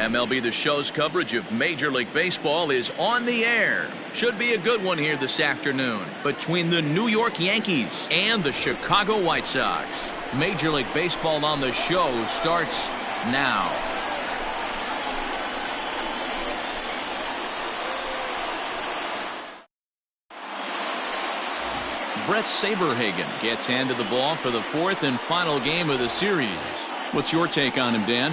MLB The Show's coverage of Major League Baseball is on the air. Should be a good one here this afternoon between the New York Yankees and the Chicago White Sox. Major League Baseball on the Show starts now. Brett Saberhagen gets handed the ball for the fourth and final game of the series. What's your take on him, Dan?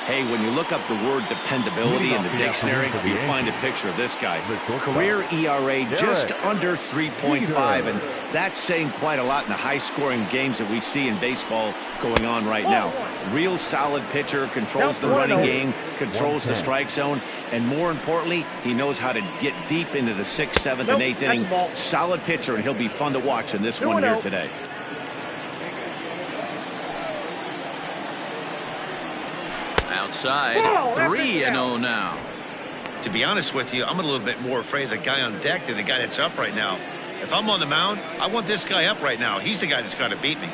Hey, when you look up the word dependability in the dictionary, you'll find a picture of this guy. Career ERA just under 3.5, and that's saying quite a lot in the high-scoring games that we see in baseball going on right now. Real solid pitcher, controls the running game, controls the strike zone, and more importantly, he knows how to get deep into the 6th, 7th, and 8th inning. Solid pitcher, and he'll be fun to watch in this one here today. Outside, 3-0 now. To be honest with you, I'm a little bit more afraid of the guy on deck than the guy that's up right now. If I'm on the mound, I want this guy up right now. He's the guy that's got to beat me.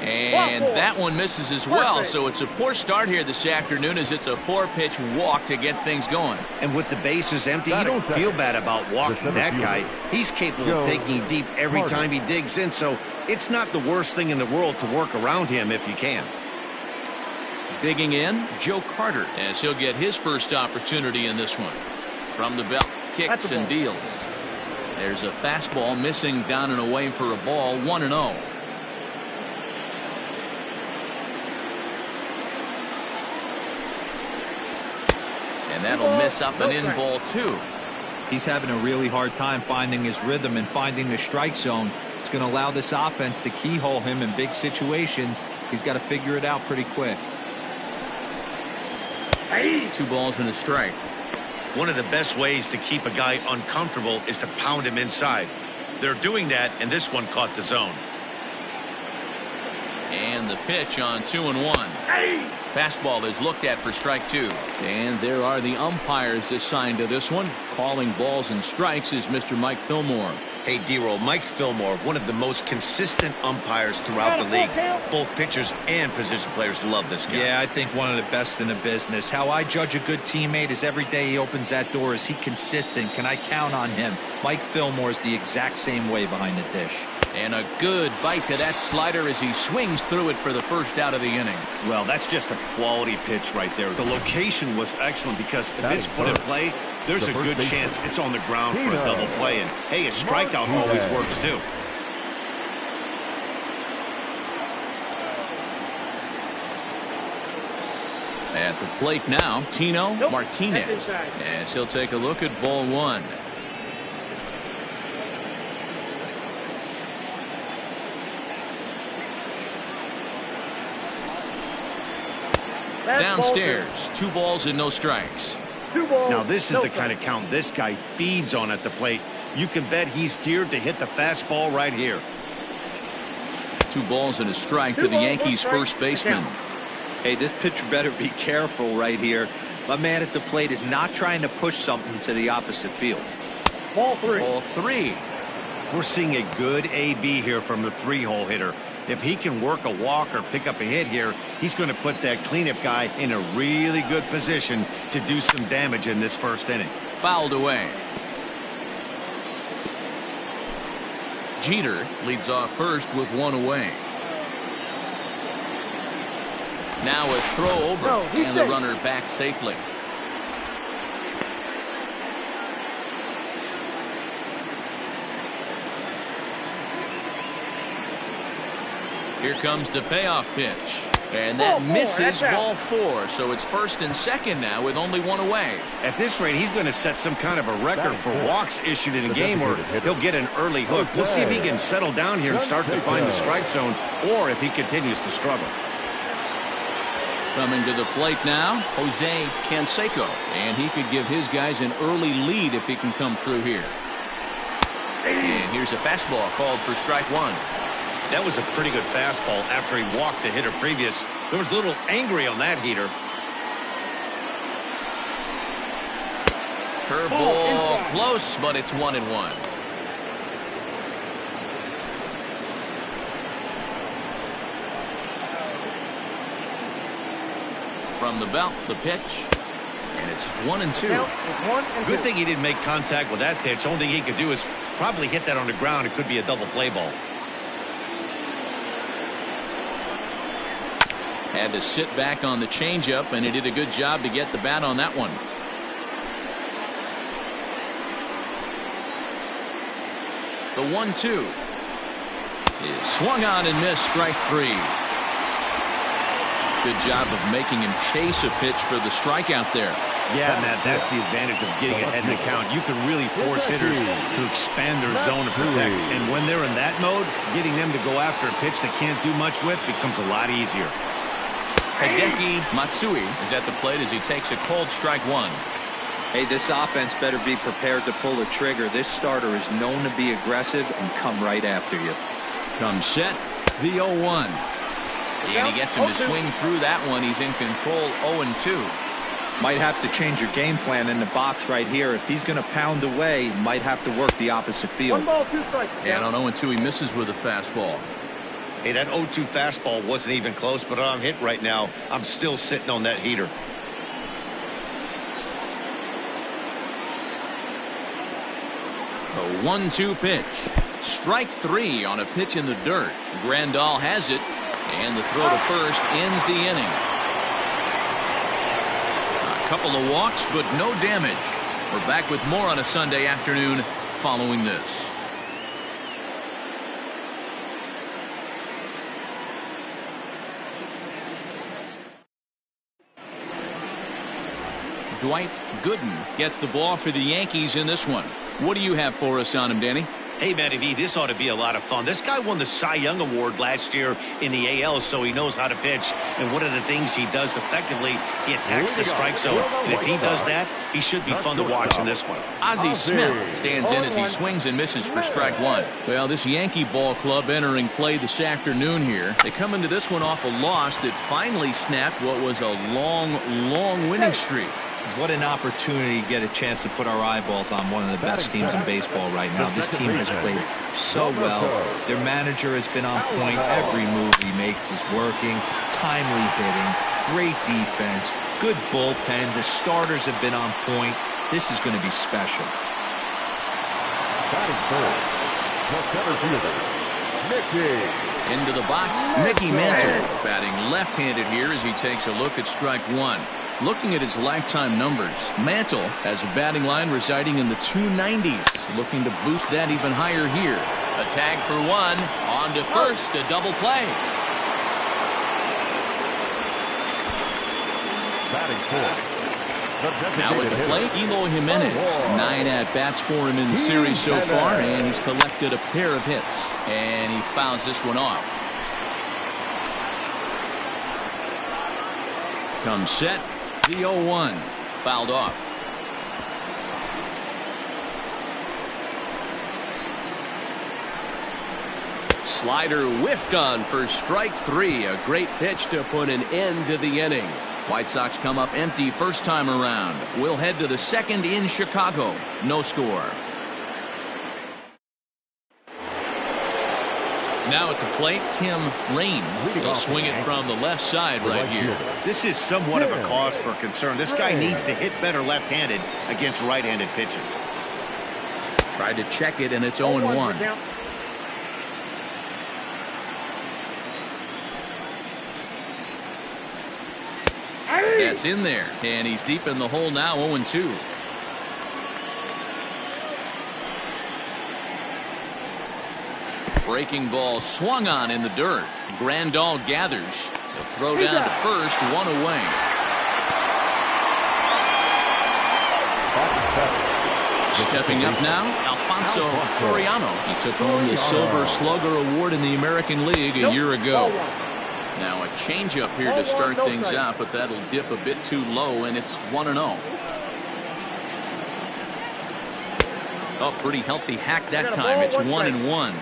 And that one misses as well, so it's a poor start here this afternoon as it's a 4-pitch walk to get things going. And with the bases empty, you don't feel bad about walking that guy. He's capable of taking deep every time he digs in, so it's not the worst thing in the world to work around him if you can. Digging in, Joe Carter, as he'll get his first opportunity in this one. From the belt, kicks and deals. There's a fastball missing down and away for a ball, 1-0. And that'll miss up and in ball 2. He's having a really hard time finding his rhythm and finding the strike zone. It's going to allow this offense to keyhole him in big situations. He's got to figure it out pretty quick. 2 balls and a strike. One of the best ways to keep a guy uncomfortable is to pound him inside. They're doing that, and this one caught the zone. And the pitch on 2-1. Fastball is looked at for strike 2. And there are the umpires assigned to this one. Calling balls and strikes is Mr. Mike Fillmore. Hey, D-Roll, Mike Fillmore, one of the most consistent umpires throughout the league. Both pitchers and position players love this guy. Yeah, I think one of the best in the business. How I judge a good teammate is every day he opens that door. Is he consistent? Can I count on him? Mike Fillmore is the exact same way behind the dish. And a good bite to that slider as he swings through it for the first out of the inning. Well, that's just a quality pitch right there. The location was excellent because if it's put in play, there's a good chance it's on the ground for a double play. And, hey, a strikeout always works, too. At the plate now, Tino Martinez. As he'll take a look at ball 1. Downstairs, 2 balls and no strikes. Now this is the kind of count this guy feeds on at the plate. You can bet he's geared to hit the fastball right here. 2 balls and a strike to the Yankees first baseman. Hey, this pitcher better be careful right here. My man at the plate is not trying to push something to the opposite field. Ball 3. We're seeing a good AB here from the 3-hole hitter. If he can work a walk or pick up a hit here, he's going to put that cleanup guy in a really good position to do some damage in this first inning. Fouled away. Jeter leads off first with 1 away. Now a throw over, and the runner back safely. Here comes the payoff pitch. And that misses ball 4. So it's first and second now with only 1 away. At this rate, he's going to set some kind of a record for walks issued in a game, or he'll get an early hook. We'll see if he can settle down here and start to find the strike zone, or if he continues to struggle. Coming to the plate now, Jose Canseco. And he could give his guys an early lead if he can come through here. And here's a fastball called for strike 1. That was a pretty good fastball after he walked the hitter previous. There was a little angry on that heater. Curveball close, but it's 1-1. From the belt, the pitch. And it's 1-2. Good thing he didn't make contact with that pitch. Only thing he could do is probably hit that on the ground. It could be a double play ball. Had to sit back on the changeup, and he did a good job to get the bat on that one. The 1-2 is swung on and missed. Strike 3. Good job of making him chase a pitch for the strikeout there. Yeah, Matt, that's the advantage of getting ahead in the count. You can really force hitters to expand their zone to protect. And when they're in that mode, getting them to go after a pitch they can't do much with becomes a lot easier. Hideki Matsui is at the plate as he takes a cold strike 1. Hey, this offense better be prepared to pull a trigger. This starter is known to be aggressive and come right after you. Comes set, the 0-1. And he gets him to swing through that one. He's in control, 0-2. Might have to change your game plan in the box right here. If he's going to pound away, might have to work the opposite field. 1 ball, 2 strikes. And on 0-2, he misses with a fastball. Hey, that 0-2 fastball wasn't even close, but I'm hit right now. I'm still sitting on that heater. A 1-2 pitch. Strike 3 on a pitch in the dirt. Grandal has it, and the throw to first ends the inning. A couple of walks, but no damage. We're back with more on a Sunday afternoon following this. Dwight Gooden gets the ball for the Yankees in this one. What do you have for us on him, Danny? Hey, Matty V, this ought to be a lot of fun. This guy won the Cy Young Award last year in the AL, so he knows how to pitch. And one of the things he does effectively, he attacks the strike zone. And if he does that, he should be fun to watch in this one. Ozzie Smith stands in as he swings and misses for strike 1. Well, this Yankee ball club entering play this afternoon here. They come into this one off a loss that finally snapped what was a long winning streak. What an opportunity to get a chance to put our eyeballs on one of the best teams in baseball right now. This team has played so well. Their manager has been on point. Every move he makes is working. Timely hitting. Great defense. Good bullpen. The starters have been on point. This is going to be special. Into the box, Mickey Mantle batting left-handed here as he takes a look at strike 1. Looking at his lifetime numbers, Mantle has a batting line residing in the 290s, looking to boost that even higher here. A tag for 1, on to first, a double play. Now at the plate, Eloy Jimenez. 9 at-bats for him in the series so far, and he's collected a pair of hits. And he fouls this one off. Comes set. The 0-1 fouled off. Slider whiffed on for strike 3. A great pitch to put an end to the inning. White Sox come up empty first time around. We'll head to the second in Chicago. No score. Now at the plate, Tim Raines will swing it from the left side right here. This is somewhat of a cause for concern. This guy needs to hit better left-handed against right-handed pitching. Tried to check it, and it's 0-1. That's in there, and he's deep in the hole now, 0-2. Breaking ball swung on in the dirt. Grandal gathers. The throw down to first, 1 away. Stepping up now, Alfonso Soriano. He took home the Silver Slugger Award in the American League a year ago. Now a changeup here to start things out, but that'll dip a bit too low, and it's 1-0. Oh, pretty healthy hack that time. It's 1-1.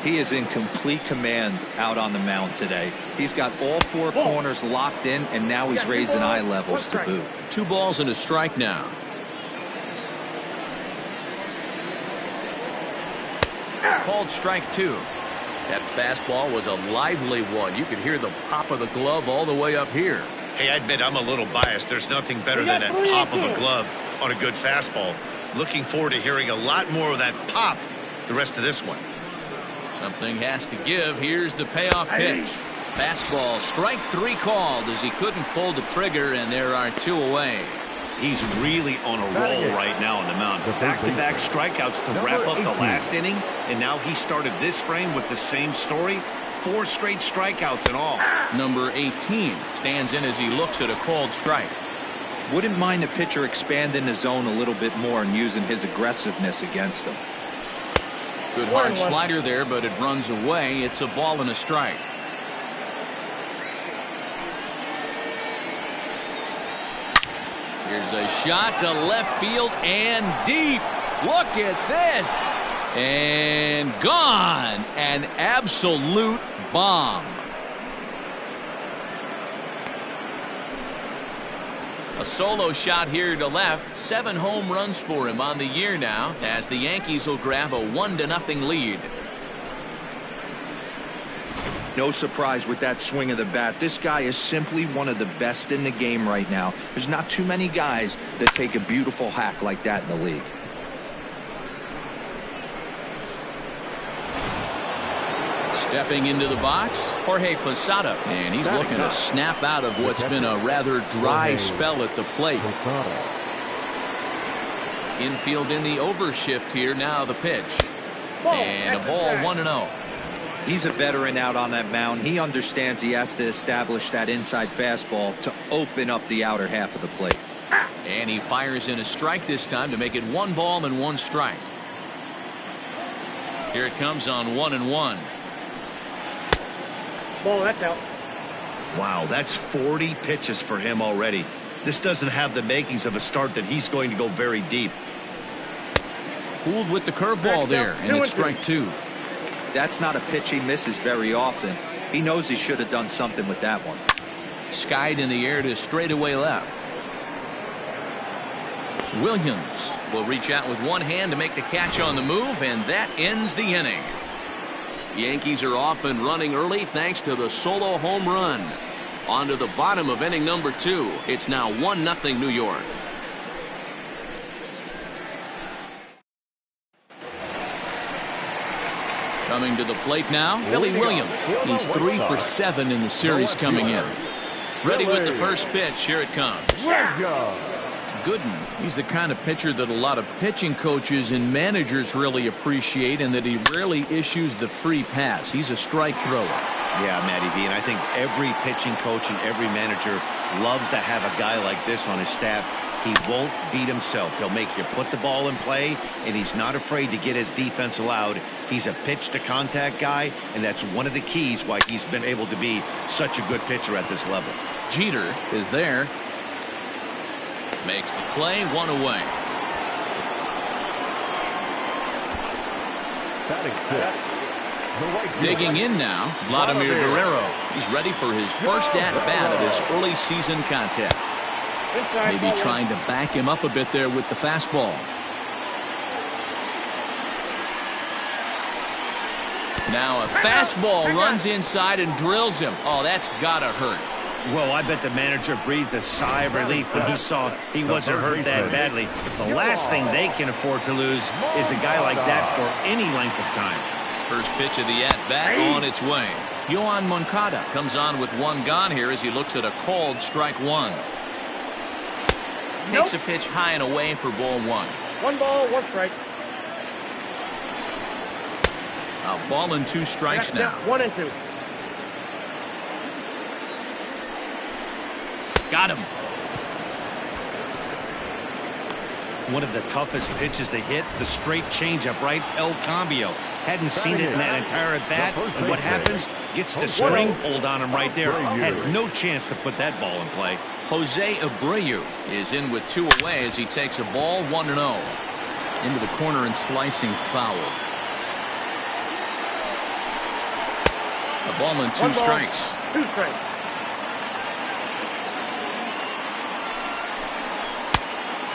He is in complete command out on the mound today. He's got all 4 corners locked in, and now he's raising eye levels to boot. 2 balls and a strike now. Called strike 2. That fastball was a lively one. You could hear the pop of the glove all the way up here. Hey, I admit I'm a little biased. There's nothing better than that pop of a glove on a good fastball. Looking forward to hearing a lot more of that pop the rest of this one. Something has to give. Here's the payoff pitch. Fastball, strike 3 called as he couldn't pull the trigger, and there are 2 away. He's really on a roll right now on the mound. Back-to-back strikeouts to wrap up the last inning, and now he started this frame with the same story. 4 straight strikeouts in all. Number 18 stands in as he looks at a called strike. Wouldn't mind the pitcher expanding the zone a little bit more and using his aggressiveness against him. Good hard slider there, but it runs away. It's a ball and a strike. Here's a shot to left field and deep. Look at this. And gone. An absolute bomb. A solo shot here to left. 7 home runs for him on the year now, as the Yankees will grab a 1-0 lead. No surprise with that swing of the bat. This guy is simply one of the best in the game right now. There's not too many guys that take a beautiful hack like that in the league. Stepping into the box, Jorge Posada, and he's looking to snap out of what's been a rather dry spell at the plate. Infield in the overshift here. Now the pitch. And a ball 1-0. He's a veteran out on that mound. He understands he has to establish that inside fastball to open up the outer half of the plate. And he fires in a strike this time to make it 1 ball and 1 strike. Here it comes on 1-1. Ball, that's out. Wow, that's 40 pitches for him already. This doesn't have the makings of a start that he's going to go very deep. Fooled with the curveball there, and it's strike 2. That's not a pitch he misses very often. He knows he should have done something with that one. Skied in the air to straightaway left. Williams will reach out with one hand to make the catch on the move, and that ends the inning. Yankees are off and running early thanks to the solo home run. On to the bottom of inning number 2. It's now 1-0 New York. Coming to the plate now, Billy Williams. He's 3 for 7 in the series coming in. Ready with the first pitch. Here it comes. Gooden, he's the kind of pitcher that a lot of pitching coaches and managers really appreciate, and that he rarely issues the free pass. He's a strike thrower. Yeah, Matty V, and I think every pitching coach and every manager loves to have a guy like this on his staff. He won't beat himself. He'll make you put the ball in play, and he's not afraid to get his defense allowed. He's a pitch-to-contact guy, and that's one of the keys why he's been able to be such a good pitcher at this level. Jeter is there. Makes the play, 1 away. Digging in now, Vladimir Guerrero. He's ready for his first at-bat of this early season contest. Maybe trying to back him up a bit there with the fastball. Now a fastball runs inside and drills him. Oh, that's gotta hurt. Well, I bet the manager breathed a sigh of relief when he saw he wasn't hurt that badly. The last thing they can afford to lose is a guy like that for any length of time. First pitch of the at-bat on its way. Yohan Moncada comes on with 1 gone here as he looks at a called strike 1. Takes a pitch high and away for ball 1. 1 ball, 1 strike. A ball and 2 strikes now. 1 and 2. Got him. One of the toughest pitches to hit, the straight changeup, right? El Cambio. Hadn't seen it in that entire at-bat. And what happens? Gets the string pulled on him right there. Had no chance to put that ball in play. Jose Abreu is in with 2 away as he takes a ball 1-0. Into the corner and slicing foul. A ball and 2 strikes. 2 strikes.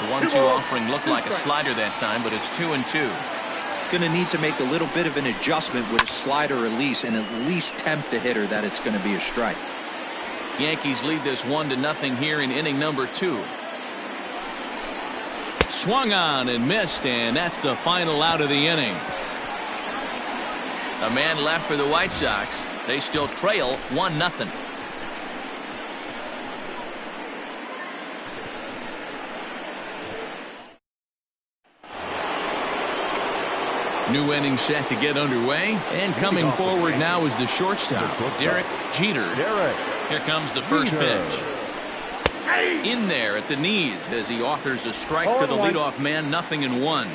The 1-2 offering looked like a slider that time, but it's 2-2. Going to need to make a little bit of an adjustment with a slider release and at least tempt the hitter that it's going to be a strike. Yankees lead this 1-0 here in inning number 2. Swung on and missed, and that's the final out of the inning. A man left for the White Sox. They still trail 1-0. New inning set to get underway, and coming forward now is the shortstop, Derek Jeter. Here comes the first pitch. In there at the knees as he offers a strike to the leadoff man. 0-1.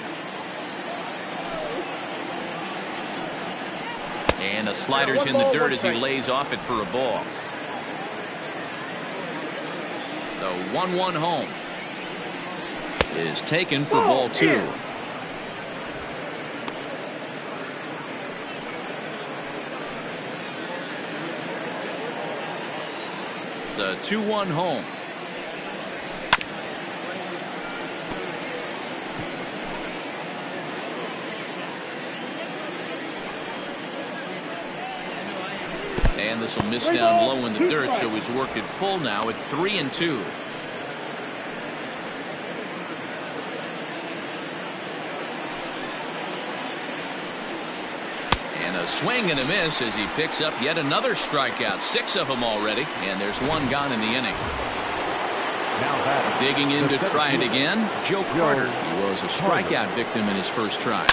And the slider's in the dirt as he lays off it for a ball. The 1-1 home is taken for ball 2. The 2-1 home. And this will miss down low in the dirt, so he's worked it full now at 3-2. And a swing and a miss as he picks up yet another strikeout. 6 of them already, and there's 1 gone in the inning. Digging in to try it again, Joe Carter. He was a strikeout victim in his first try.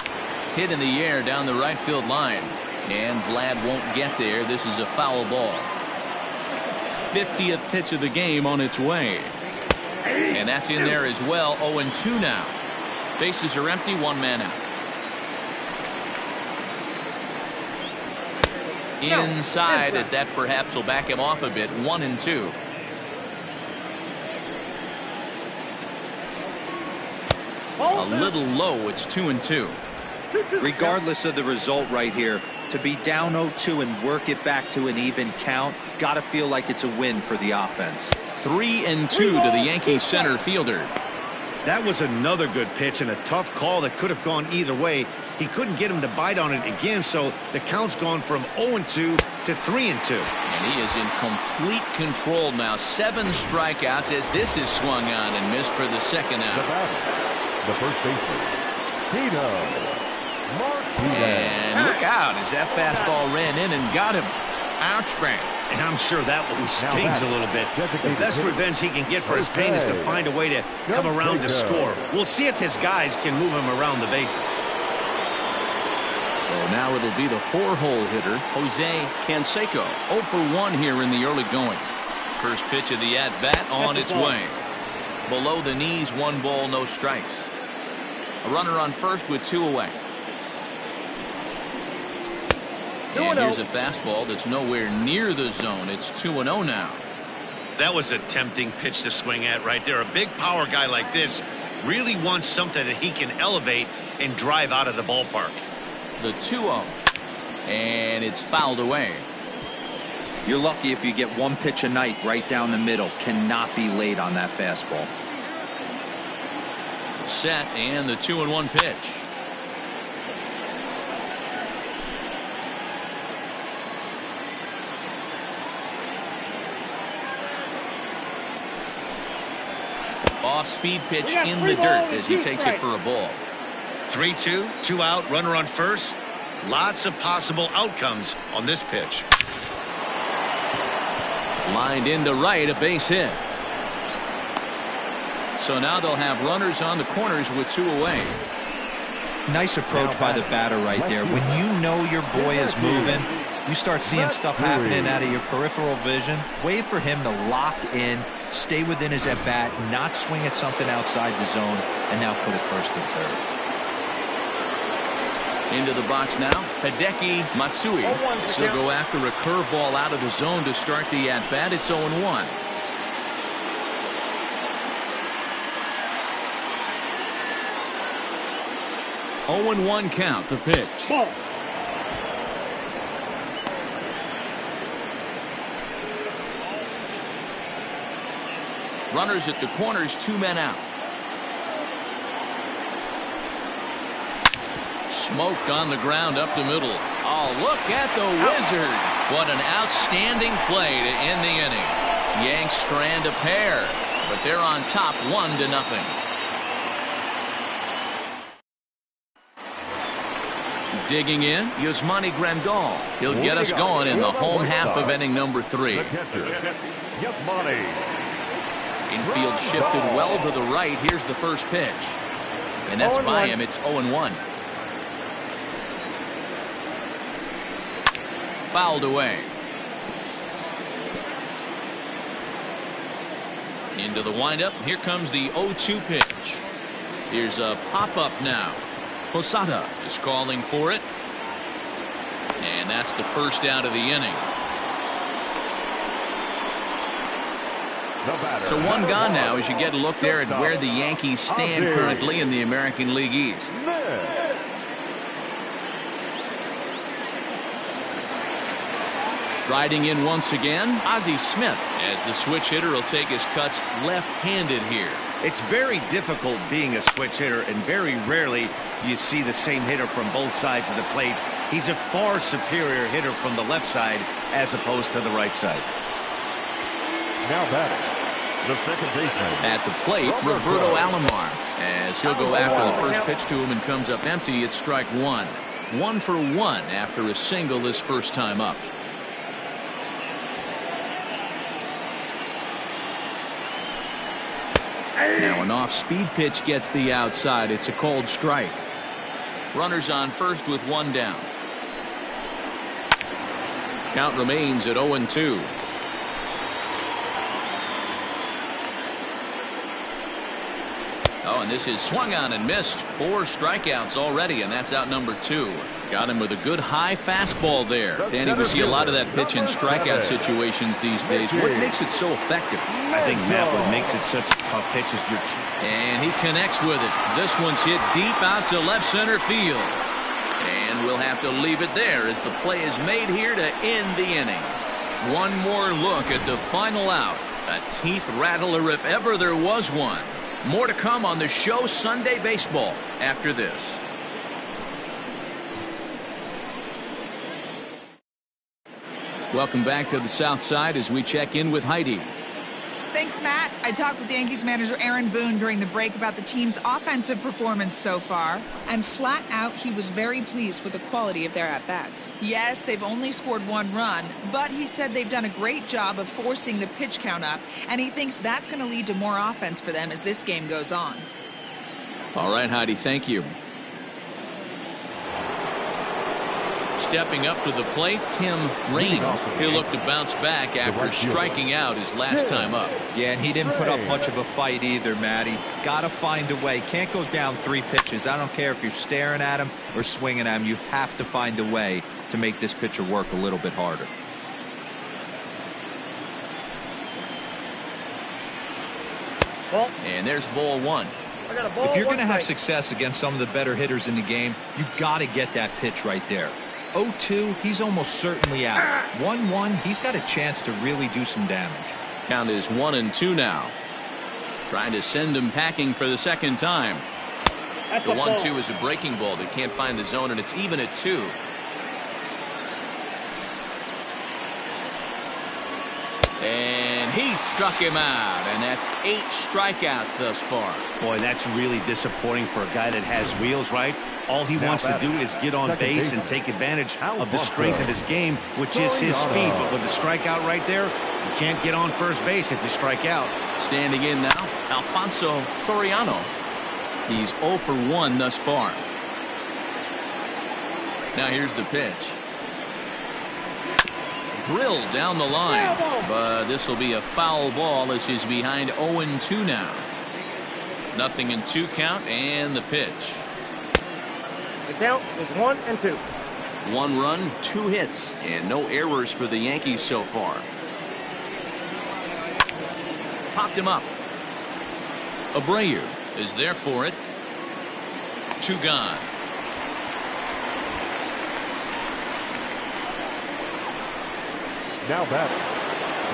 Hit in the air down the right field line. And Vlad won't get there. This is a foul ball. 50th pitch of the game on its way. And that's in there as well. 0-2 now. Bases are empty. 1 man out. Inside, as that perhaps will back him off a bit. 1-2. A little low. It's 2-2. Regardless of the result right here, to be down 0-2 and work it back to an even count, got to feel like it's a win for the offense. 3-2 to the Yankees center fielder. That was another good pitch and a tough call that could have gone either way. He couldn't get him to bite on it again, so the count's gone from 0-2 to 3-2. And he is in complete control now. 7 strikeouts as this is swung on and missed for the second out. The first baseman, and look out as that fastball ran in and got him. Ouch, man. And I'm sure that one stings a little bit. The best revenge he can get for his pain is to find a way to come around to score. We'll see if his guys can move him around the bases. So now it'll be the 4-hole hitter, Jose Canseco. 0 for 1 here in the early going. First pitch of the at-bat on its way. Below the knees, 1 ball, no strikes. A runner on first with 2 away. And here's a fastball that's nowhere near the zone. It's 2-0 now. That was a tempting pitch to swing at right there. A big power guy like this really wants something that he can elevate and drive out of the ballpark. The 2-0. And it's fouled away. You're lucky if you get 1 pitch a night right down the middle. Cannot be late on that fastball. Set, and the 2-1 pitch. Off-speed pitch in the dirt as he takes it for a ball. 3-2, 2 out, runner on first. Lots of possible outcomes on this pitch. Lined into right, a base hit. So now they'll have runners on the corners with 2 away. Nice approach by the batter right there. When you know your boy is moving, you start seeing stuff happening out of your peripheral vision. Wait for him to lock in, stay within his at-bat, not swing at something outside the zone, and now put it first and third. Into the box now, Hideki Matsui. He'll go after a curveball out of the zone to start the at-bat. It's 0-1. Oh and 1 count, the pitch. Runners at the corners, 2 men out. Smoked on the ground up the middle. Oh, look at the wizard. What an outstanding play to end the inning. Yanks strand a pair, but they're on top 1-0. Digging in, Yasmani Grandal. He'll get us going in the home half of inning number 3. Infield shifted well to the right. Here's the first pitch. And that's by him. It's 0-1. Fouled away. Into the windup. Here comes the 0-2 pitch. Here's a pop-up now. Posada is calling for it. And that's the first out of the inning. So one gone now as you get a look there at where the Yankees stand currently in the American League East. Riding in once again, Ozzie Smith, as the switch hitter will take his cuts left-handed here. It's very difficult being a switch hitter, and very rarely you see the same hitter from both sides of the plate. He's a far superior hitter from the left side as opposed to the right side. Now batting, the second baseman. At the plate, Roberto Alomar, as he'll go after the first pitch to him and comes up empty. It's strike 1. 1 for 1 after a single this first time up. Now an off-speed pitch gets the outside. It's a cold strike. Runners on first with 1 down. Count remains at 0-2. Oh, and this is swung on and missed. 4 strikeouts already, and that's out number 2. Got him with a good high fastball there. Danny, we see a lot of that pitch in strikeout situations these days. What makes it so effective? I think, Matt, what makes it such a tough pitch is your... And he connects with it. This one's hit deep out to left center field. And we'll have to leave it there as the play is made here to end the inning. One more look at the final out. A teeth rattler if ever there was one. More to come on the show Sunday Baseball after this. Welcome back to the South Side as we check in with Heidi. Thanks, Matt. I talked with Yankees manager Aaron Boone during the break about the team's offensive performance so far, and flat out he was very pleased with the quality of their at-bats. Yes, they've only scored 1 run, but he said they've done a great job of forcing the pitch count up, and he thinks that's going to lead to more offense for them as this game goes on. All right, Heidi, thank you. Stepping up to the plate, Tim Raines. He'll look to bounce back after striking out his last time up. Yeah, and he didn't put up much of a fight either, Matty. Got to find a way. Can't go down 3 pitches. I don't care if you're staring at him or swinging at him. You have to find a way to make this pitcher work a little bit harder. And there's ball 1. If you're going to have success against some of the better hitters in the game, you got to get that pitch right there. 0-2, he's almost certainly out. 1-1, he's got a chance to really do some damage. Count is 1-2 now. Trying to send him packing for the second time. The 1-2 is a breaking ball that can't find the zone, and it's even at 2. And he struck him out, and that's 8 strikeouts thus far. Boy, that's really disappointing for a guy that has wheels, right? All he wants to do is get on base and take advantage of the strength of his game, which is his speed. But with the strikeout right there, you can't get on first base if you strike out. Standing in now, Alfonso Soriano. He's 0 for 1 thus far. Now here's the pitch. Drilled down the line, but this will be a foul ball as he's behind 0-2 now. 0-2 count, and the pitch. The count is 1-2. 1 run, 2 hits, and no errors for the Yankees so far. Popped him up. Abreu is there for it. 2 gone. Now batting,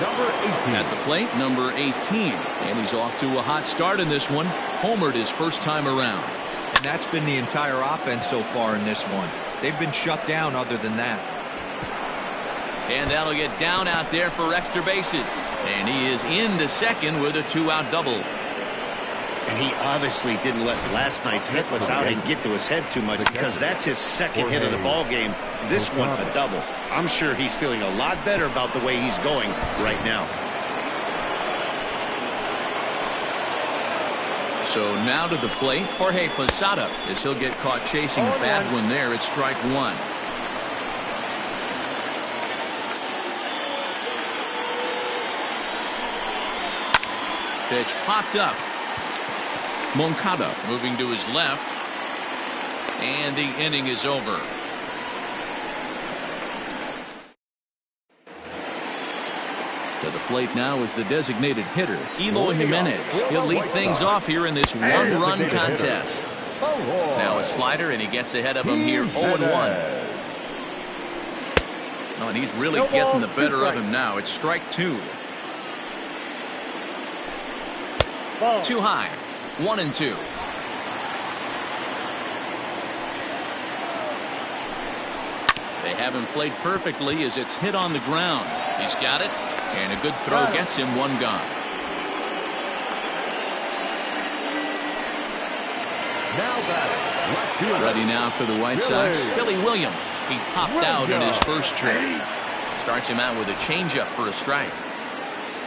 number 18. At the plate, number 18. And he's off to a hot start in this one. Homered his first time around. And that's been the entire offense so far in this one. They've been shut down other than that. And that'll get down out there for extra bases. And he is into second with a 2-out double. And he obviously didn't let last night's hitless outing get to his head too much, because that's his second hit of the ball game. This one a double. I'm sure he's feeling a lot better about the way he's going right now. So now to the plate, Jorge Posada, as he'll get caught chasing a bad one there at strike one. Pitch popped up. Moncada moving to his left. And the inning is over. To the plate now is the designated hitter, Eloy Jimenez. He'll lead things off here in this one-run contest. Now a slider, and he gets ahead of him here 0-1. Oh, and he's really getting the better of him now. It's strike two. Too high. 1-2. They haven't played perfectly as it's hit on the ground. He's got it, and a good throw gets him one gone. Ready now for the White Sox, Billy Williams. He popped out in his first trade. Starts him out with a changeup for a strike.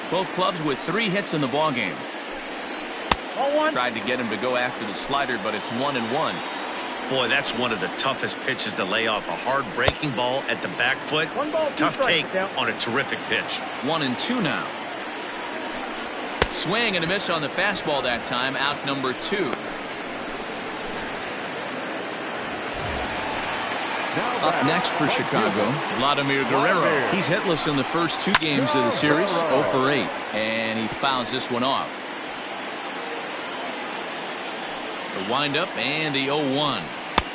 Both clubs with 3 hits in the ballgame. Tried to get him to go after the slider, but it's 1-1. Boy, that's one of the toughest pitches to lay off. A hard breaking ball at the back foot. Tough take on a terrific pitch. 1-2 now. Swing and a miss on the fastball that time. Out number 2. Up next for Chicago, Vladimir Guerrero. He's hitless in the first 2 games of the series, 0 for 8, and he fouls this one off. The windup and the 0-1.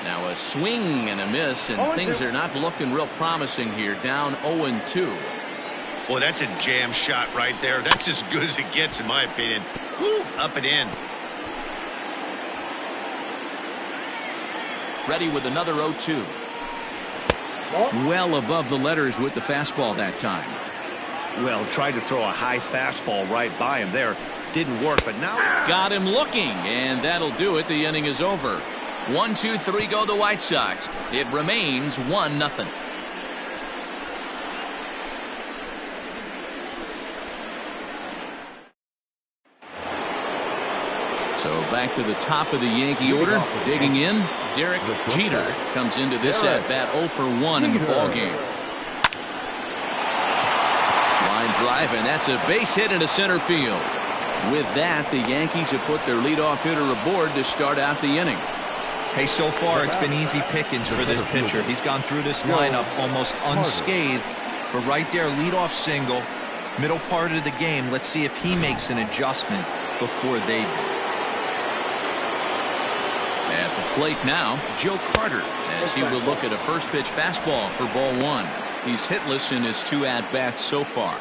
Now a swing and a miss, and things are not looking real promising here. Down 0-2. Boy, that's a jam shot right there. That's as good as it gets, in my opinion. Woo, up and in. Ready with another 0-2. Well above the letters with the fastball that time. Well, tried to throw a high fastball right by him there. Didn't work, but now got him looking, and that'll do it. The inning is over. 1, 2, 3 go the White Sox. It remains 1-0. So back to the top of the Yankee order. Digging in, Derek Jeter comes into this at-bat 0 for 1 in the ballgame. Line drive, and that's a base hit into center field. With that, the Yankees have put their leadoff hitter aboard to start out the inning. Hey, so far it's been easy pickings for this pitcher. He's gone through this lineup almost unscathed. But right there, leadoff single, middle part of the game. Let's see if he makes an adjustment before they do. At the plate now, Joe Carter, as he will look at a first pitch fastball for ball 1. He's hitless in his 2 at-bats so far.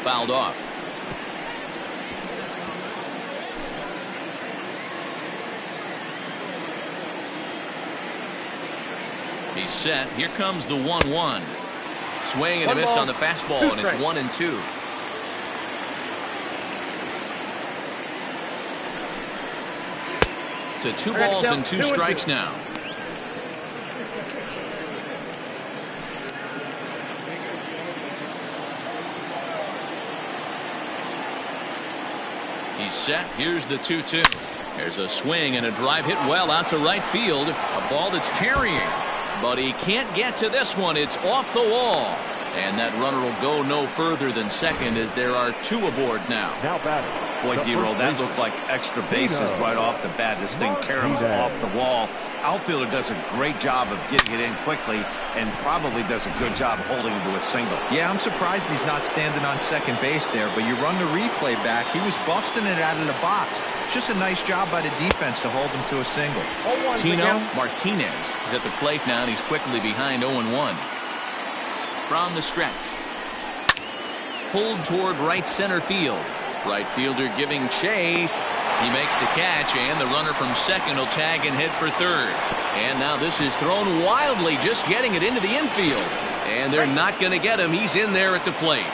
Fouled off. He's set. Here comes the 1-1. Swing and a miss on the fastball, and it's 1-2. To 2 balls and 2 strikes now. He's set. Here's the 2-2. There's a swing and a drive hit well out to right field. A ball that's tarrying. But he can't get to this one. It's off the wall. And that runner will go no further than second as there are 2 aboard now. Now batting. Boy, D-Roll, that looked like extra bases right off the bat. This thing caroms off the wall. Outfielder does a great job of getting it in quickly and probably does a good job holding him to a single. Yeah, I'm surprised he's not standing on second base there, but you run the replay back. He was busting it out of the box. It's just a nice job by the defense to hold him to a single. Tino Martinez is at the plate now, and he's quickly behind 0-1. From the stretch. Pulled toward right center field. Right fielder giving chase. He makes the catch, and the runner from second will tag and head for third. And now this is thrown wildly, just getting it into the infield. And they're not going to get him. He's in there at the plate.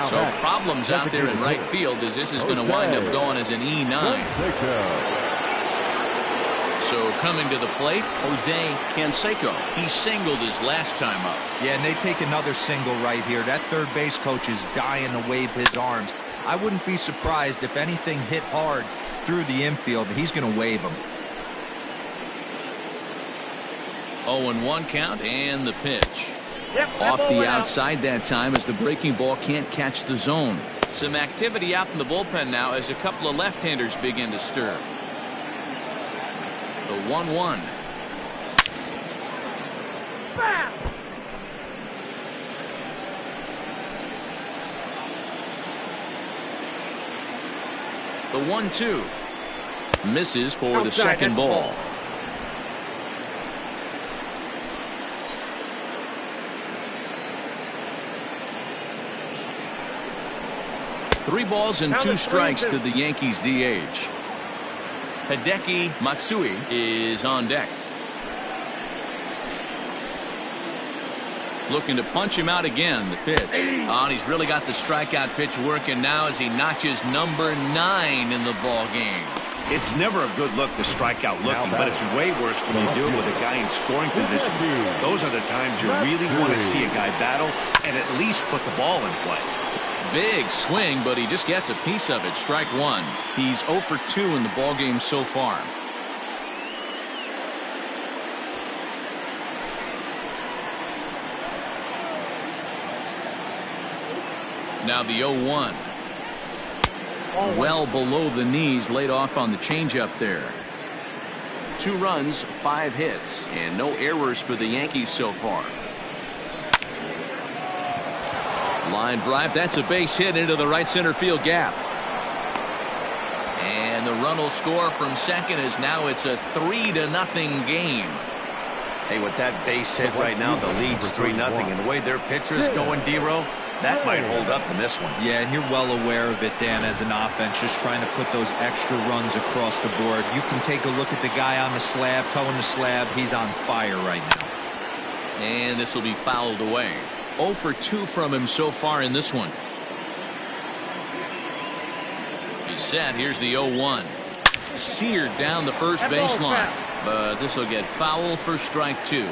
So problems out there in right field, as this is going to wind up going as an E9. So coming to the plate, Jose Canseco. He singled his last time up. Yeah, and they take another single right here. That third base coach is dying to wave his arms. I wouldn't be surprised if anything hit hard through the infield. He's going to wave them. 0-1 count, and the pitch. Off the outside that time, as the breaking ball can't catch the zone. Some activity out in the bullpen now as a couple of left-handers begin to stir. The 1-1. The 1-2. Misses for the second ball. Three balls and two strikes to the Yankees DH. Hideki Matsui is on deck. Looking to punch him out again. The pitch. Oh, and he's really got the strikeout pitch working now as he notches number 9 in the ball game. It's never a good look to strike out looking, but it's way worse when you do it with a guy in scoring position. Those are the times you really want to see a guy battle and at least put the ball in play. Big swing, but he just gets a piece of it. Strike one. He's 0 for 2 in the ball game so far. Now the 0-1. Well below the knees, laid off on the changeup there. 2 runs, 5 hits, and no errors for the Yankees so far. Line drive, that's a base hit into the right center field gap. And the run will score from second, as now it's a 3-0 game. Hey, with that base hit right now, the lead's 3-0, and the way their pitcher is going, D-Row, that might hold up in this one. Yeah, and you're well aware of it, Dan, as an offense, just trying to put those extra runs across the board. You can take a look at the guy on the slab, toeing the slab. He's on fire right now. And this will be fouled away. 0 for 2 from him so far in this one. He's set. Here's the 0-1. Seared down the first baseline, but this will get foul for strike 2.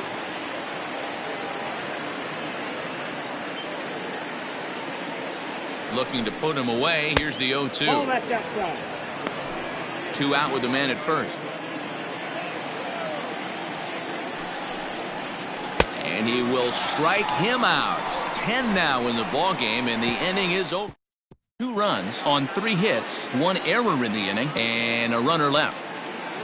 Looking to put him away. Here's the 0-2. 2 out with the man at first. And he will strike him out. 10 now in the ball game, and the inning is over. 2 runs on 3 hits, 1 error in the inning, and a runner left.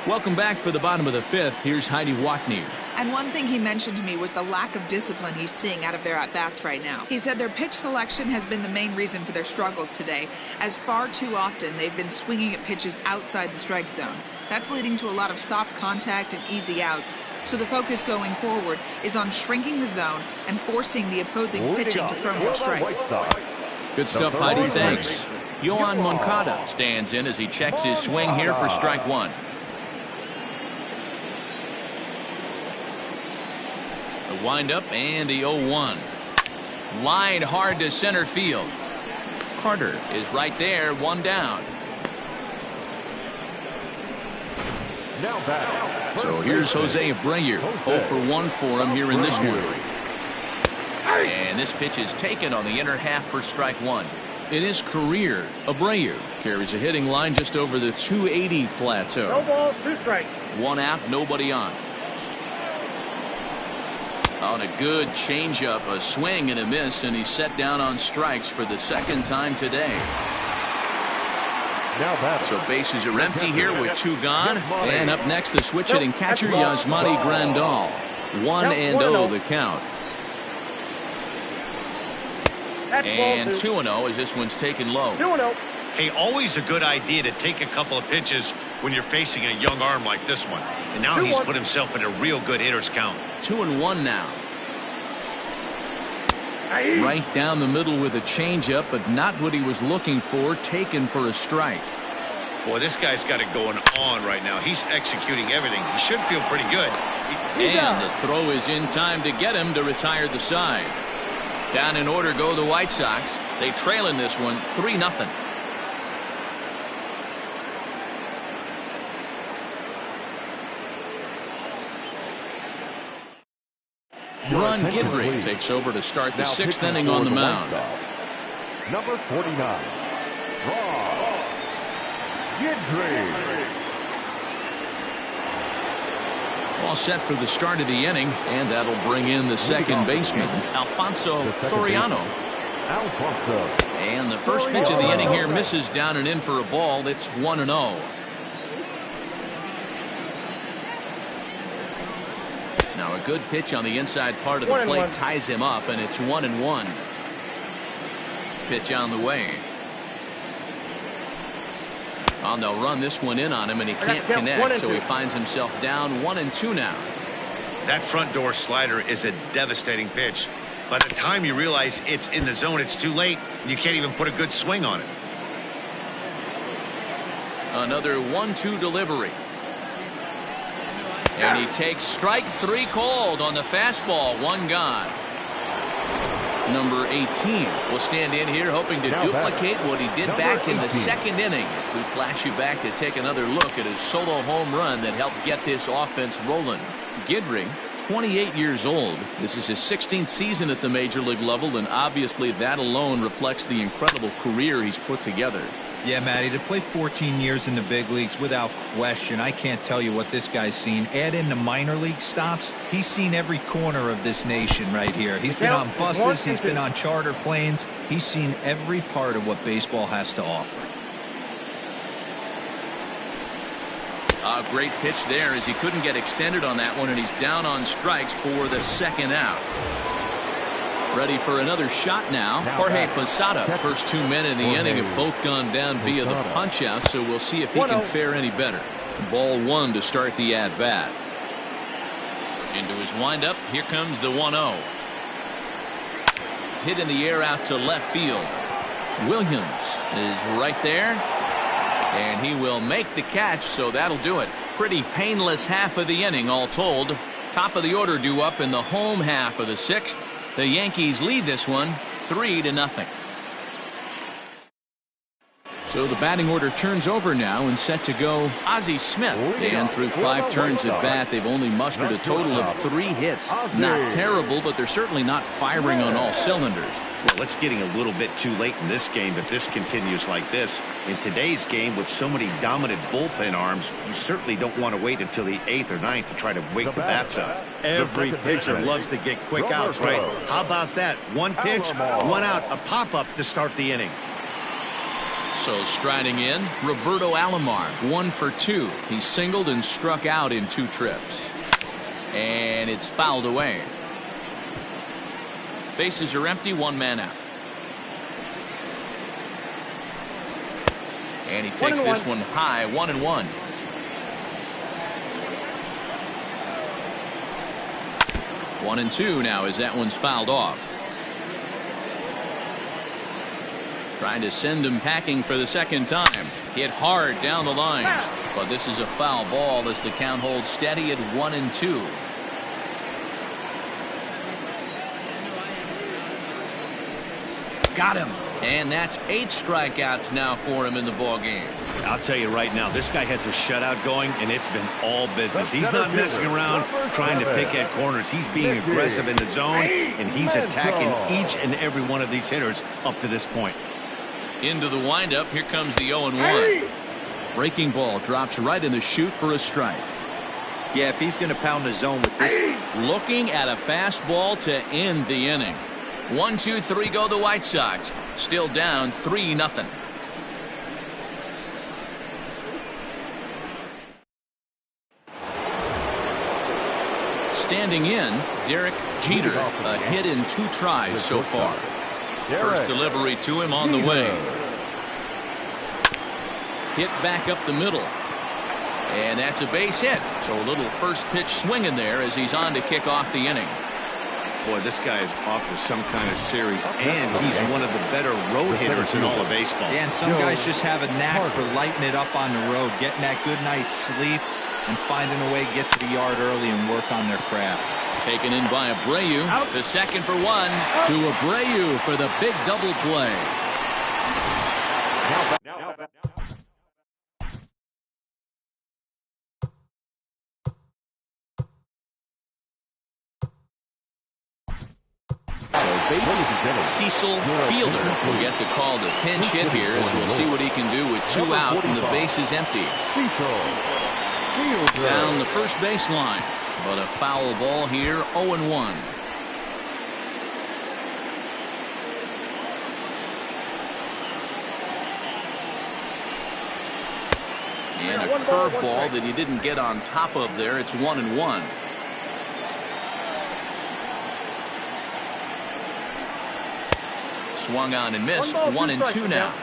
Welcome back for the bottom of the 5th. Here's Heidi Watney. And one thing he mentioned to me was the lack of discipline he's seeing out of their at-bats right now. He said their pitch selection has been the main reason for their struggles today, as far too often they've been swinging at pitches outside the strike zone. That's leading to a lot of soft contact and easy outs. So the focus going forward is on shrinking the zone and forcing the opposing pitching to throw more strikes. Good stuff, Heidi. Thanks. Yohan Moncada stands in as he checks his swing here for strike 1. The windup and the 0-1. Line hard to center field. Carter is right there, 1 down. So here's Jose Abreu. 0 for 1 for him here in this one. And this pitch is taken on the inner half for strike 1. In his career, Abreu carries a hitting line just over the 280 plateau. No balls, 2 strikes. 1 out, nobody on. On a good changeup, a swing and a miss, and he's set down on strikes for the 2nd time today. So bases are empty here with 2 gone. And up next, the switch hitting catcher, Yasmani Grandal. 1-0 the count. And 2-0 as this one's taken low. 2-0. Hey, always a good idea to take a couple of pitches when you're facing a young arm like this one. And now he's put himself in a real good hitter's count. 2-1 now. Right down the middle with a changeup, but not what he was looking for, taken for a strike. Boy, this guy's got it going on right now. He's executing everything. He should feel pretty good. And the throw is in time to get him to retire the side. Down in order go the White Sox. They trail in this one 3-0. Ron Guidry takes over to start the sixth inning on the mound. Number 49, Ron Guidry. All set for the start of the inning, and that'll bring in the second baseman, Alfonso Soriano. And the first pitch of the inning here misses down and in for a ball. It's 1-0. Now a good pitch on the inside part of the plate ties him up, and it's 1-1. Pitch on the way. Oh, they'll run this one in on him, and he can't connect, so he finds himself down 1-2 now. That front door slider is a devastating pitch. By the time you realize it's in the zone, it's too late, and you can't even put a good swing on it. Another 1-2 delivery. And he takes strike three called on the fastball. One gone. Number 18 will stand in here hoping to duplicate what he did back in the second inning. As we flash you back to take another look at his solo home run that helped get this offense rolling. Guidry, 28 years old. This is his 16th season at the major league level, and obviously that alone reflects the incredible career he's put together. Yeah, Matty, to play 14 years in the big leagues without question, I can't tell you what this guy's seen. Add in the minor league stops, he's seen every corner of this nation right here. He's been on buses, he's been on charter planes, he's seen every part of what baseball has to offer. A great pitch there as he couldn't get extended on that one, and he's down on strikes for the second out. Ready for another shot now. Jorge Posada. First two men in the inning have both gone down via the punch out, so we'll see if he can fare any better. Ball one to start the at bat. Into his windup. Here comes the 1-0. Hit in the air out to left field. Williams is right there, and he will make the catch, so that'll do it. Pretty painless half of the inning all told. Top of the order due up in the home half of the sixth. The Yankees lead this one 3-0. So the batting order turns over now and set to go Ozzie Smith. And through 5 turns at bat, they've only mustered a total of 3 hits. Not terrible, but they're certainly not firing on all cylinders. Well, it's getting a little bit too late in this game if this continues like this. In today's game, with so many dominant bullpen arms, you certainly don't want to wait until the 8th or 9th to try to wake the bats up. Every pitcher loves to get quick outs, right? How about that? One pitch, one out, a pop-up to start the inning. So striding in, Roberto Alomar, 1 for 2. He singled and struck out in 2 trips. And it's fouled away. Bases are empty, 1 man out. And he takes this one high, 1-1. One and two now as that one's fouled off. Trying to send him packing for the second time. Hit hard down the line. But this is a foul ball as the count holds steady at 1-2. Got him. And that's 8 strikeouts now for him in the ball game. I'll tell you right now, this guy has a shutout going, and it's been all business. He's not messing around trying to pick at corners. He's being aggressive in the zone, and he's attacking each and every one of these hitters up to this point. Into the windup. Here comes the 0-1. Breaking ball drops right in the chute for a strike. Yeah, if he's going to pound the zone with this. Looking at a fastball to end the inning. 1, 2, 3 go the White Sox. Still down 3-0. Standing in, Derek Jeter. A hit in 2 tries so far. First delivery to him on the way. Hit back up the middle. And that's a base hit. So a little first pitch swing in there as he's on to kick off the inning. Boy, this guy is off to some kind of series, and he's one of the better road hitters in all of baseball. Yeah, and some guys just have a knack for lighting it up on the road, getting that good night's sleep, and finding a way to get to the yard early and work on their craft. Taken in by Abreu. The second for one to Abreu for the big double play. Cecil Fielder will get the call to pinch hit here, as we'll see what he can do with 2 out and the base is empty. Down the first baseline, but a foul ball here, 0-1. And a curveball that he didn't get on top of there. It's 1-1. Swung on and missed. 1-2 now.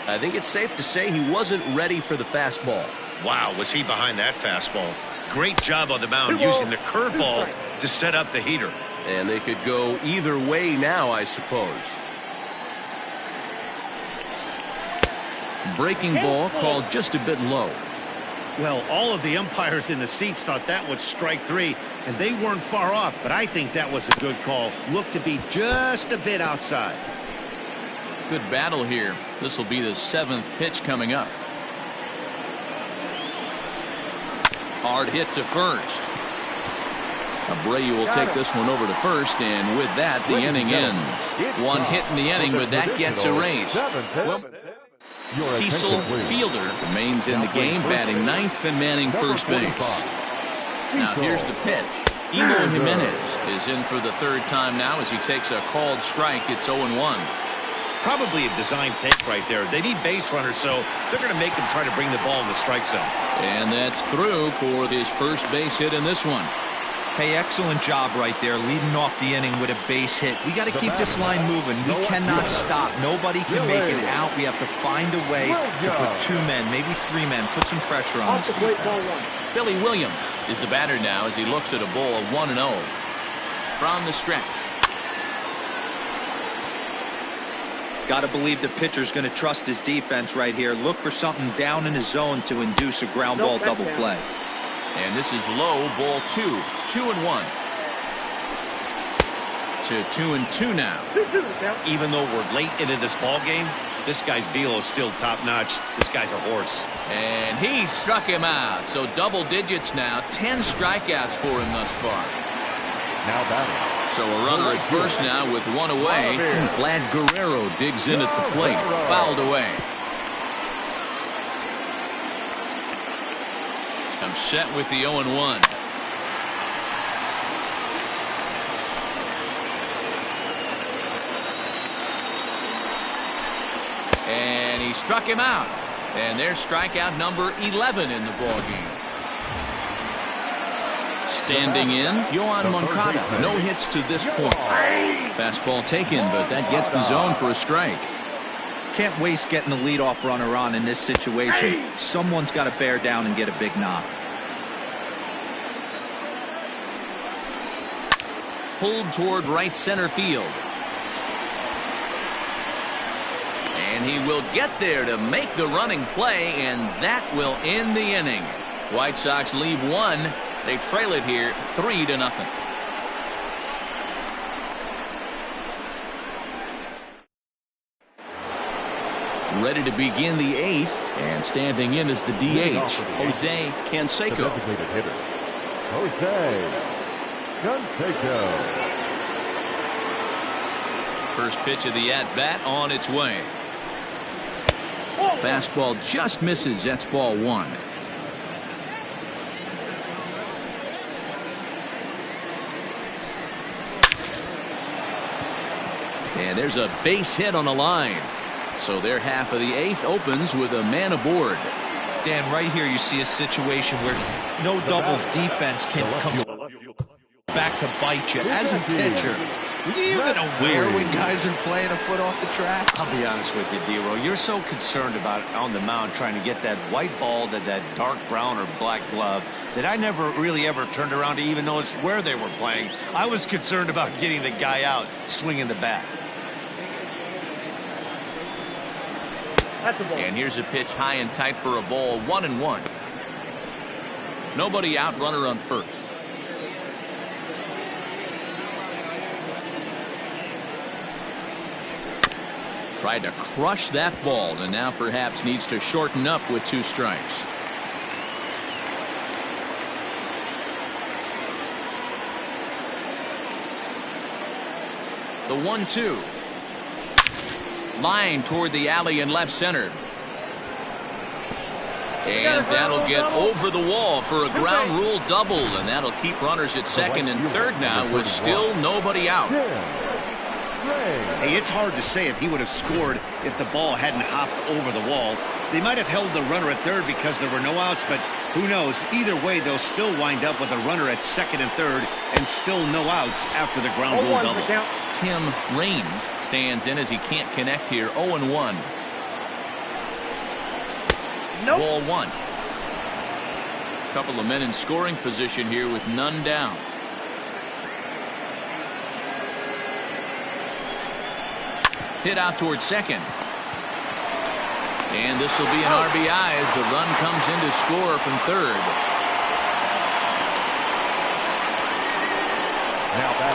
I think it's safe to say he wasn't ready for the fastball. Wow, was he behind that fastball? Great job on the mound using the curveball to set up the heater. And they could go either way now, I suppose. Breaking ball called just a bit low. Well, all of the umpires in the seats thought that was strike 3, and they weren't far off, but I think that was a good call. Looked to be just a bit outside. Good battle here. This will be the 7th pitch coming up. Hard hit to first. Abreu will take this one over to first, and with that, the inning ends. 1 hit in the inning, but that gets erased. Well, Cecil Fielder remains in the game, batting 9th and manning first base. Now here's the pitch. Eloy Jimenez is in for the 3rd time now as he takes a called strike. It's 0-1. Probably a design take right there. They need base runners, so they're going to make him try to bring the ball in the strike zone. And that's through for his first base hit in this one. Hey, excellent job right there, leading off the inning with a base hit. We got to keep this line moving. We cannot stop. Nobody can make it out. We have to find a way to put 2 men, maybe 3 men, put some pressure on this defense. Billy Williams is the batter now as he looks at a ball of 1-0 from the stretch. Got to believe the pitcher's going to trust his defense right here. Look for something down in his zone to induce a ground ball double play. And this is low, ball 2. 2-1. To 2-2 now. Even though we're late into this ball game, this guy's velo is still top notch. This guy's a horse. And he struck him out. So double digits now. 10 strikeouts for him thus far. Now batting. So a runner at first now with 1 away. Vlad Guerrero digs in at the plate. Fouled away. I'm set with the 0-1. And he struck him out. And there's strikeout number 11 in the ballgame. Standing in, Yohan Moncada. No hits to this point. Fastball taken, but that gets the zone for a strike. Can't waste getting the leadoff runner on in this situation. Someone's got to bear down and get a big knock. Pulled toward right center field. And he will get there to make the running play, and that will end the inning. White Sox leave 1. They trail it here 3-0. Ready to begin the 8th, and standing in is the DH, Jose Canseco. Jose Canseco. First pitch of the at-bat on its way. Fastball just misses. That's ball 1. And there's a base hit on the line. So their half of the 8th opens with a man aboard. Dan, right here you see a situation where no doubles defense can come back to bite you. As a pitcher, Were you even aware when guys are playing a foot off the track? I'll be honest with you, D-Roll. You're so concerned about on the mound trying to get that white ball to that dark brown or black glove that I never really ever turned around to even notice where they were playing. I was concerned about getting the guy out swinging the bat. That's a ball. And here's a pitch high and tight for a ball, 1-1. Nobody out, runner on first. Tried to crush that ball and now perhaps needs to shorten up with 2 strikes. The 1-2. Line toward the alley in left center. And that'll get over the wall for a ground rule double, and that'll keep runners at second and third now with still nobody out. Hey, it's hard to say if he would have scored if the ball hadn't hopped over the wall. They might have held the runner at third because there were no outs, but who knows? Either way, they'll still wind up with a runner at second and third and still no outs after the ground rule double. Tim Raines stands in as he can't connect here. 0-1. Nope. Ball 1. Couple of men in scoring position here with none down. Hit out towards second. And this will be an RBI as the run comes in to score from third.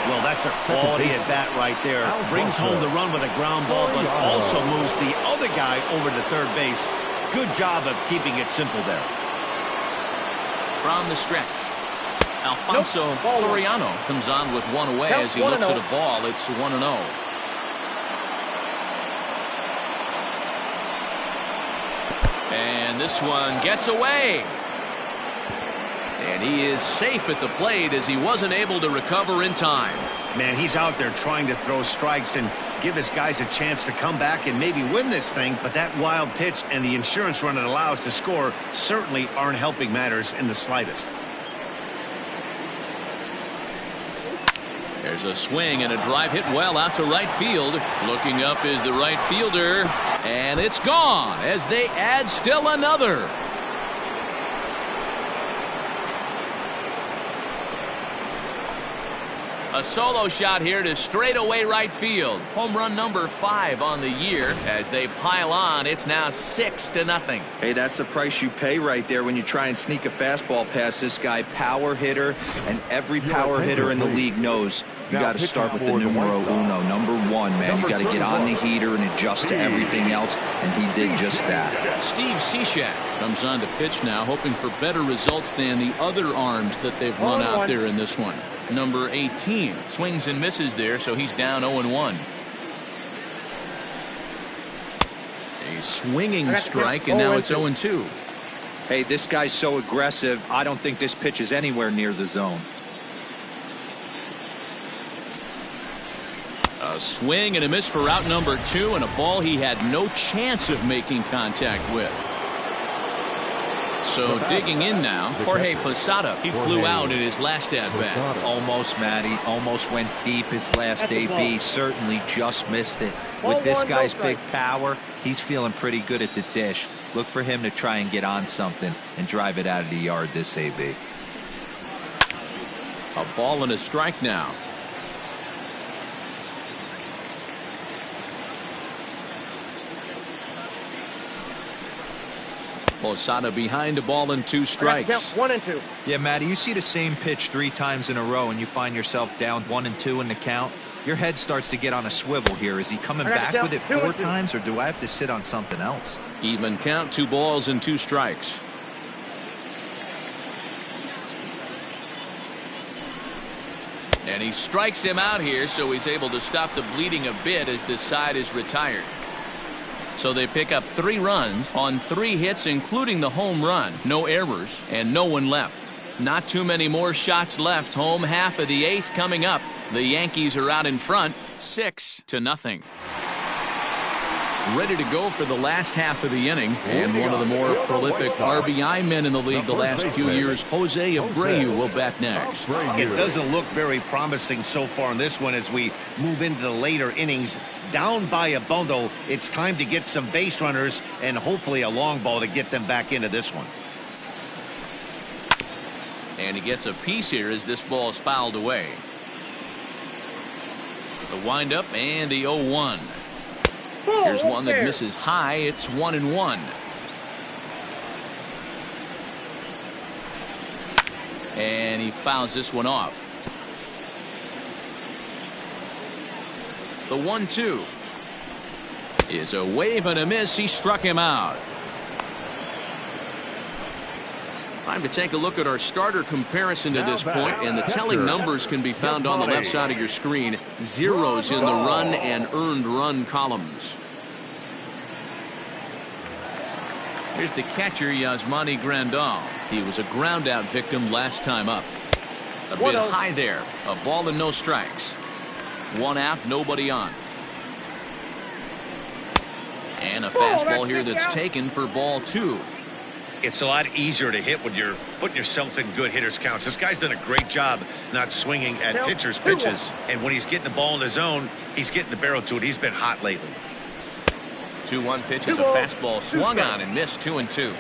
Well, that's a quality at bat right there. Brings home the run with a ground ball, but also moves the other guy over to third base. Good job of keeping it simple there. From the stretch, Alfonso Soriano comes on with one away as he looks at a ball. It's 1-0. And this one gets away. And he is safe at the plate as he wasn't able to recover in time. Man, he's out there trying to throw strikes and give his guys a chance to come back and maybe win this thing, but that wild pitch and the insurance run it allows to score certainly aren't helping matters in the slightest. There's a swing and a drive hit well out to right field. Looking up is the right fielder, and it's gone as they add still another. A solo shot here to straightaway right field. Home run number 5 on the year. As they pile on, it's now 6-0. Hey, that's the price you pay right there when you try and sneak a fastball past this guy. Power hitter, and every power hitter in the league knows you got to start with the numero uno, number 1, man. You got to get on the heater and adjust to everything else, and he did just that. Steve Cishek comes on to pitch now, hoping for better results than the other arms that they've run out there in this one. Number 18 swings and misses there, so he's down 0-1. A swinging strike, and now it's 0-2. Hey, this guy's so aggressive. I don't think this pitch is anywhere near the zone. A swing and a miss for out number 2, and a ball he had no chance of making contact with. So digging in now, Jorge Posada. He flew out in his last at-bat. Almost, Matty. Almost went deep his last AB. Certainly just missed it. With this guy's big power, he's feeling pretty good at the dish. Look for him to try and get on something and drive it out of the yard this AB. A ball and a strike now. Posada behind a ball and 2 strikes. 1-2. Yeah, Matty, you see the same pitch 3 times in a row and you find yourself down 1-2 in the count. Your head starts to get on a swivel here. Is he coming back with it 4 times, or do I have to sit on something else? Even count, 2 balls and 2 strikes. And he strikes him out here, so he's able to stop the bleeding a bit as this side is retired. So they pick up 3 runs on 3 hits, including the home run. No errors and no one left. Not too many more shots left. Home half of the 8th coming up. The Yankees are out in front, 6-0. Ready to go for the last half of the inning. And one of the more prolific RBI men in the league the last few years, Jose Abreu, will bat next. It doesn't look very promising so far in this one as we move into the later innings. Down by a bundle, it's time to get some base runners and hopefully a long ball to get them back into this one. And he gets a piece here as this ball is fouled away. The windup and the 0-1. Here's one that misses high. It's 1-1. And he fouls this one off. The 1-2 is a wave and a miss. He struck him out. Time to take a look at our starter comparison to this point, and the telling numbers can be found on the left side of your screen. Zeros in the run and earned run columns. Here's the catcher, Yasmani Grandal. He was a ground out victim last time up. A bit high there. A ball and no strikes. One out, nobody on. And a fastball here that's taken for ball 2. It's a lot easier to hit when you're putting yourself in good hitters counts. This guy's done a great job not swinging at pitchers' pitches. And when he's getting the ball in the zone, he's getting the barrel to it. He's been hot lately. 2-1 pitch is a fastball swung on and missed. 2-2.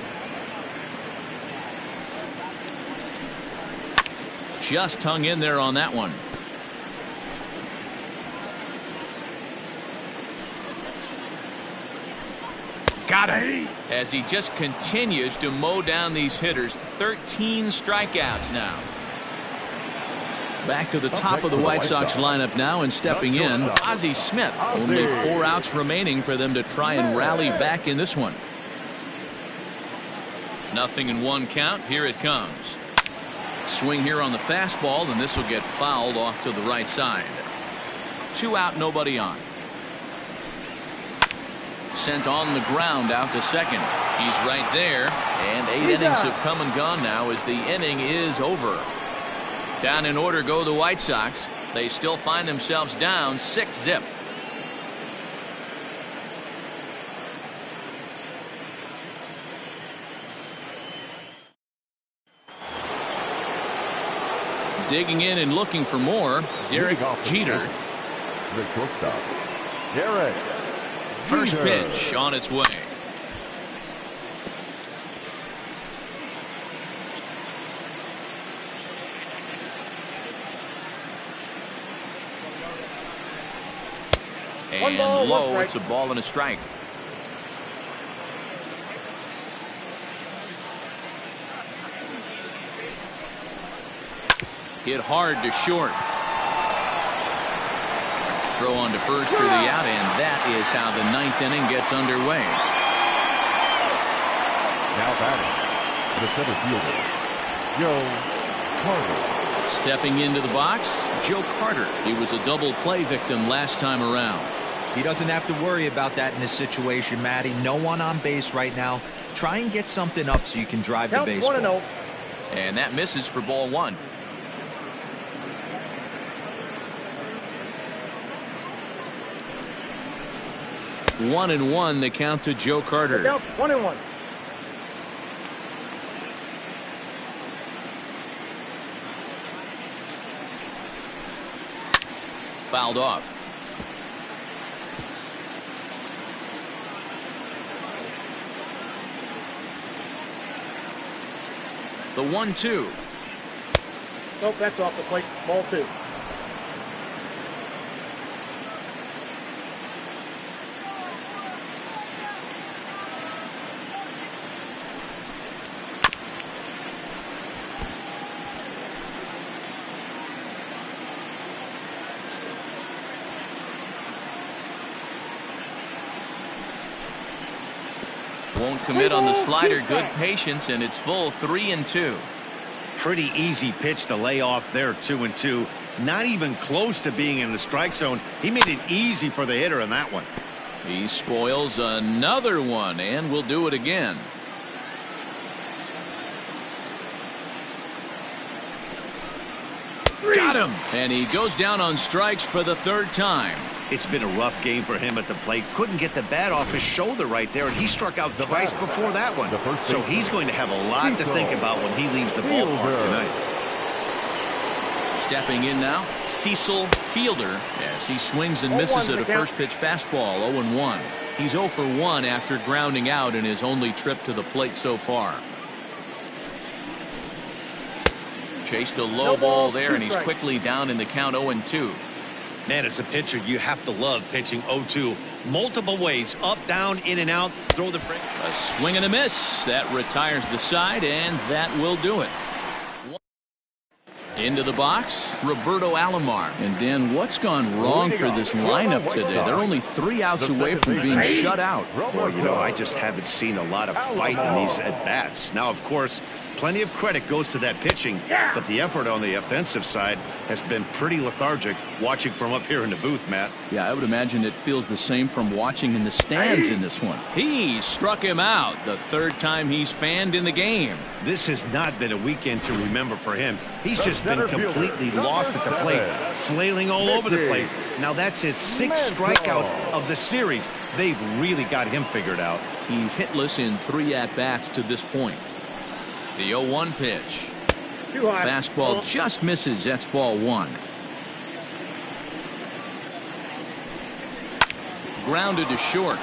Just hung in there on that one. Got him. As he just continues to mow down these hitters. 13 strikeouts now. Back to the top of the White Sox lineup now, and stepping in, Ozzie Smith. Only 4 outs remaining for them to try and rally back in this one. 0-1 count. Here it comes. Swing here on the fastball, and this will get fouled off to the right side. 2 out, nobody on. Sent on the ground out to second. He's right there, and 8 innings have come and gone now as the inning is over. Down in order go the White Sox. They still find themselves down 6-0. Digging in and looking for more, Derek Jeter. The shortstop, Derek. First pitch on its way. And low, it's a ball and a strike. Hit hard to short. Throw on to first for the out, and that is how the 9th inning gets underway. Now batting, the center fielder, Joe Carter. Stepping into the box, Joe Carter. He was a double play victim last time around. He doesn't have to worry about that in this situation, Matty. No one on base right now. Try and get something up so you can drive the baseball. And that misses for ball 1. One and one, the count to Joe Carter. 1-1. Fouled off. The 1-2. Nope, that's off the plate. Ball 2. Won't commit on the slider. Good patience, and it's full. 3-2. Pretty easy pitch to lay off there. 2-2. Not even close to being in the strike zone. He made it easy for the hitter in that one. He spoils another one, and will do it again. Got him, and he goes down on strikes for the 3rd time. It's been a rough game for him at the plate. Couldn't get the bat off his shoulder right there, and he struck out twice before that one. So he's going to have a lot to think about when he leaves the ballpark tonight. Stepping in now, Cecil Fielder, as he swings and misses at a first pitch fastball, 0-1. He's 0 for 1 after grounding out in his only trip to the plate so far. Chased a low ball there, and he's quickly down in the count, 0-2. Man, as a pitcher, you have to love pitching 0-2 multiple ways, up, down, in and out, throw the break. A swing and a miss. That retires the side, and that will do it. Into the box, Roberto Alomar. And Dan, what's gone wrong for this lineup today? They're only 3 outs away from being shut out. Well, you know, I just haven't seen a lot of fight in these at-bats. Now, of course, plenty of credit goes to that pitching, but the effort on the offensive side has been pretty lethargic watching from up here in the booth, Matt. Yeah, I would imagine it feels the same from watching in the stands in this one. He struck him out, the 3rd time he's fanned in the game. This has not been a weekend to remember for him. He's just been completely lost at the plate, flailing all over the place. Now that's his 6th strikeout of the series. They've really got him figured out. He's hitless in 3 at-bats to this point. The 0-1 pitch. Fastball just misses. That's ball 1. Grounded to short.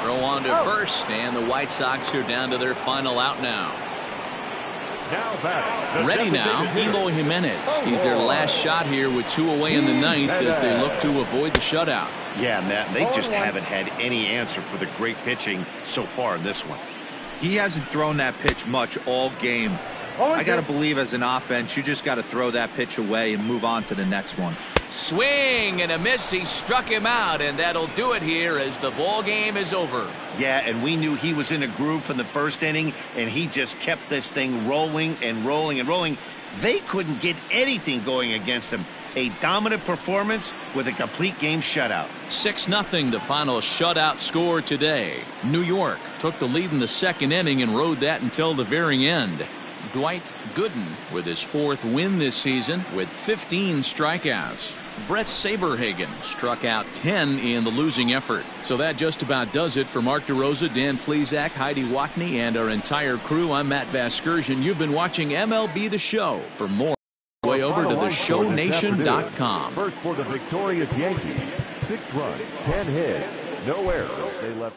Throw on to first, and the White Sox are down to their final out now. Ready now, Eloy Jimenez. He's their last shot here with 2 away in the 9th as they look to avoid the shutout. Yeah, Matt, they just haven't had any answer for the great pitching so far in this one. He hasn't thrown that pitch much all game. I got to believe as an offense, you just got to throw that pitch away and move on to the next one. Swing and a miss. He struck him out, and that'll do it here as the ball game is over. Yeah, and we knew he was in a groove from the 1st inning, and he just kept this thing rolling and rolling and rolling. They couldn't get anything going against him. A dominant performance with a complete game shutout. 6-0 the final shutout score today. New York took the lead in the 2nd inning and rode that until the very end. Dwight Gooden with his 4th win this season with 15 strikeouts. Brett Saberhagen struck out 10 in the losing effort. So that just about does it for Mark DeRosa, Dan Plesac, Heidi Watney, and our entire crew. I'm Matt Vasgersian. You've been watching MLB The Show. For more, way over to theshownation.com. First for the victorious Yankees. 6 runs, 10 hits, no errors. They left